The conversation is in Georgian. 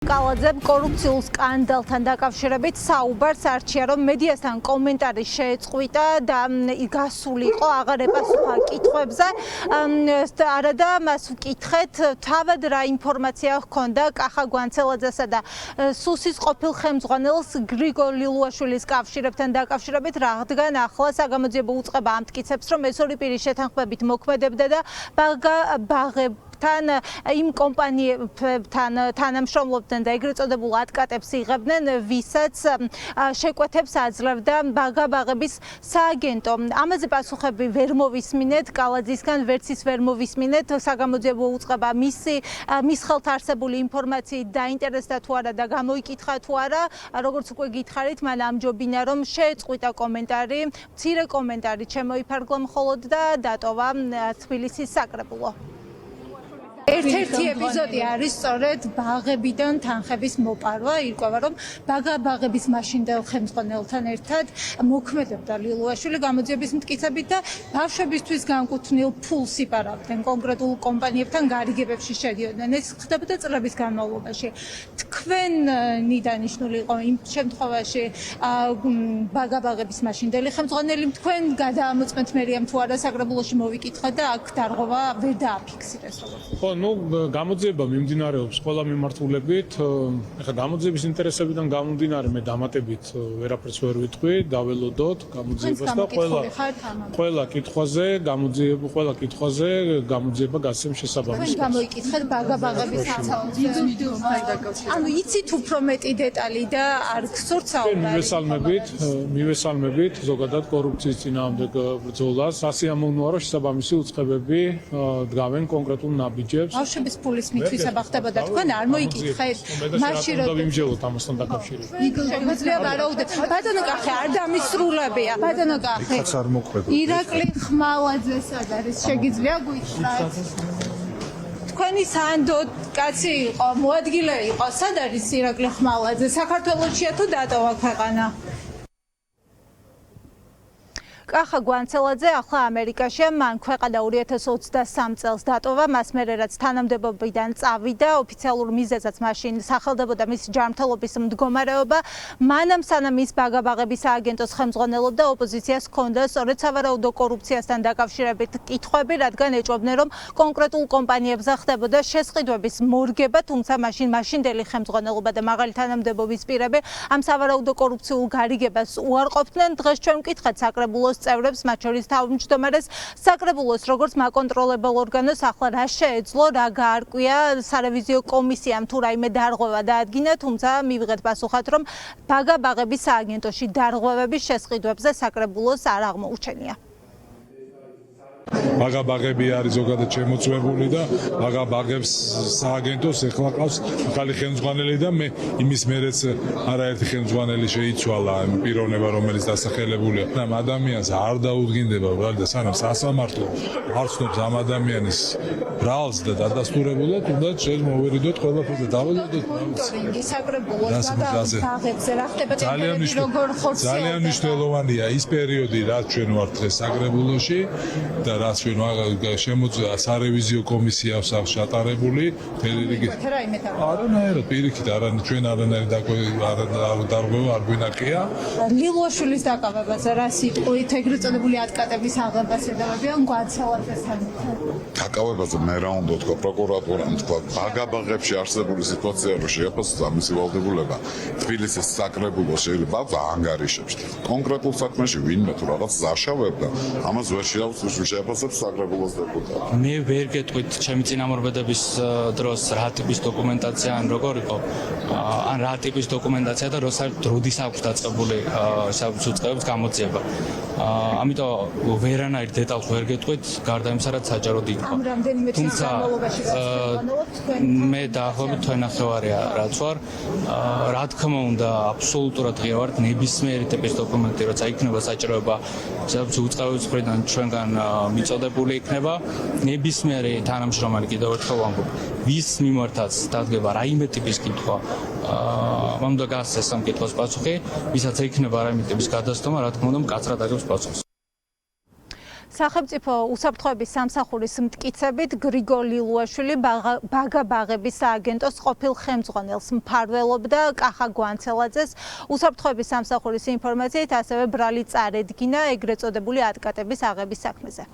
კალაძემ კორუფციულ სკანდალთან დაკავშირებით საუბარს არჩია, რომ მედიასთან კომენტარი შეეწყვიტა და გასული იყო აღარ ეპასუხა კითხვებზე. არადა მას ვკითხეთ, თავად რა ინფორმაცია ჰქონდა კახა გვანცელაძესა და სუსის ყოფილ ხელმძღვანელს გრიგორ ლილუაშვილის კავშირებთან დაკავშირებით, რადგან ახლა საგამოძიებო უწყება ამტკიცებს, რომ ეს ორი პირი შეთანხმებით მოქმედებდა და იმ კომპანიებთან თანამშრომლობდნენ და ეგრეთ წოდებულ ატკატებს იღებდნენ, ვისაც შეკვეთებს აძლევდა ბაღაბაღების სააგენტო. ამაზე პასუხები ვერ მოვისმინეთ, კალაძისგან ვერც ის ვერ მოვისმინეთ, საგამოძიებო უწყება მის ხელთ არსებული ინფორმაციით დაინტერესდა თუ არა და გამოიკითხა თუ არა, როგორც უკვე გითხარით, მან ამჯობინა, რომ შეეწყვიტა კომენტარი, მცირე კომენტარი შემოიფარგლა მხოლოდ და დატოვა თბილისის საკრებულო. ერთ-ერთი ეპიზოდი არის სწორედ ბაღებიდან თანხების მოპარვა, ირკვევა, რომ ბაღების მაშინდელ ხელმძღვანელთან ერთად მოქმედებდა ლილუაშვილი გამოძიების მტკიცებით და ბავშვებისთვის განკუთვნილ ფულს იპარავდნენ კონკრეტულ კომპანიებთან გარიგებებში შედიოდნენ. ეს ხდებოდა წლების განმავლობაში. თქვენი დანიშნული იყო იმ შემთხვევაში ბაღების მაშინდელი ხელმძღვანელი, თქვენ გადაამოწმეთ მერიამ თუ არა საკრებულოში მოვიკითხეთ და აქ დარღვევა ვერ დააფიქსირეს. გამოძიება მიმდინარეობს ყველა მიმართულებით. ეხლა გამოძიების ინტერესებიდან გამომდინარე მე დამატებით ვერაფერს ვერ ვიტყვი, დაველოდოთ გამოძიებას და ყველა კითხვაზე გამოძიება გასცემ შესაბამისად. თქვენ გამოიკითხეთ ბაღების საცალო. ანუ იცით უფრო მეტი დეტალი და არ გსურთ საუბარი. მივესალმებით ზოგადად კორუფციის წინააღმდეგ ბრძოლას. ასე ამოვნოა, რომ შესაბამისი უწყებები დგავენ კონკრეტულ ნაბიჯებს. ბავშვების ფულის მითვისება ხდებოდა, თქვენ არ მოიკითხეთ მაშინ რომ დავიმჯელოთ ამასთან დაკავშირებით. შეგვიძლია ვარაუდეთ. ბატონო კახე, არ დამისრულებია. ბატონო კახე. ირაკლი ხმალაძე სად არის? შეგიძლია გითხრათ? თქვენი სანდო კაცი იყო, მოადგილე იყო. სად არის ირაკლი ხმალაძე? საქართველოშია თუ დატოვა ქვეყანა? კახა გვანცელაძე ახლა ამერიკაშია, მან ქვეყანა 2023 წელს დატოვა, მას მერე რაც თანამდებობიდან წავიდა, ოფიციალურ მიზეზად მაშინ სახელდებოდა მის ჯანმრთელობის მდგომარეობა. მანამ სანამ ის ბაღების სააგენტოს ხელმძღვანელობდა, ოპოზიციას ჰქონდა სწორედ სავარაუდო კორუფციასთან დაკავშირებით კითხვები, რადგან ეჭვობდნენ, რომ კონკრეტულ კომპანიებზე ხდებოდა შესყიდვების მორგება, თუმცა მაშინდელი ხელმძღვანელობა და მაღალი თანამდებობის პირები ამ სავარაუდო კორუფციულ გარიგებას უარყოფდნენ. დღეს ჩვენ ვკითხეთ საკრებულოს წევრებს, მათ შორის თავმჯდომარეს საკრებულოს, როგორც მაკონტროლებელ ორგანოს ახლა რა შეეძლო, რა გაარკვია სარევიზიო კომისიამ თუ რაიმე დარღვევა დაადგინა, თუმცა მივიღეთ პასუხად, რომ ბაღების სააგენტოში დარღვევების შესყიდვებზე საკრებულოს არ აღმოუჩენია. ბაღები არის ზოგადად შემოწმებული და ბაღებს სააგენტოს ეხლა ყავს ახალი ხელმძღვანელი და მე იმის მერეც არაერთი ხელმძღვანელი შეიცვალა პიროვნება, რომელიც დასახელებულია. ამ ადამიანს არ დაუდგინდება ბრალდა სანამ სასამართლო არ ცნობს ამ ადამიანის ბრალს და დადასტურებულად, თუნდაც შენ მოვერიდოთ ყველაფერზე დაველოდოთ მონიტორინგი საკრებულოს და ბაღებზე რა ხდება ძალიან მნიშვნელოვანია ის პერიოდი, რაც ჩვენ ვართ დღეს საკრებულოში და რაც ჩვენ შემოწმდა სარევიზიო კომისია აქვს ჩატარებული არანაირად პირიქით ჩვენ არანაირად დარღვევა არ გვინახია. ლილუაშვილის დაკავებაზე რა სიტყვით ეგრეთ წოდებული ატკატების აღებას ედავებიან გვანცელაძესთან? დაკავებაზე მე რა უნდა თქვა, პროკურატურამ თქვა, ბაღებში არსებული სიტუაცია რომ შეაფასოს ამისი ვალდებულება თბილისის საკრებულოს შეიძლება ანგარიშებს. კონკრეტულ საქმეში ვინმე თუ რაღაც ზაშავებდა, ამას ვერ შეაფასებს საკრებულოს დეპუტატი. მე ვერ გეტყვით ჩემი წინამორბედების დროს რა ტიპის დოკუმენტაცია ან როგორ იყო, ან რა ტიპის დოკუმენტაცია და როდის აქვს დაწყებული უწყებების გამოძიება. ამიტომ ვერანაირ დეტალს ვერ გეტყვით, გარდა იმისა, რაც საჯაროდ იქნება. თუმცა მე დაახლოებით თვენახევარია რაც ვარ, რა თქმა უნდა, აბსოლუტურად ღია ვარ ნებისმიერი ტიპის დოკუმენტი, როცა იქნება საჭიროება უწყებების მხრიდან ჩვენგან მიწოდებული იქნება ნებისმიერი თანამშრომელი, კიდევ ერთხელ ვამბობ, ვის მიმართაც დადგება რაიმე ტიპის კითხვა, მან უნდა გასცეს ამ კითხვის პასუხი, ვისაც ექნება რაიმე ტიპის გადასტომა, რა თქმა უნდა, მკაცრად აგებს პასუხს. სახელმწიფო უსაფრთხოების სამსახურის მტკიცებით გრიგოლ ლილუაშვილი ბაგა ბაღების სააგენტოს ყოფილ ხელმძღვანელს მფარველობდა კახა გვანცელაძეს. უსაფრთხოების სამსახურის ინფორმაციით ასევე ბრალი წარედგინა ეგრეთ წოდებული ატკატების აღების საქმეზე.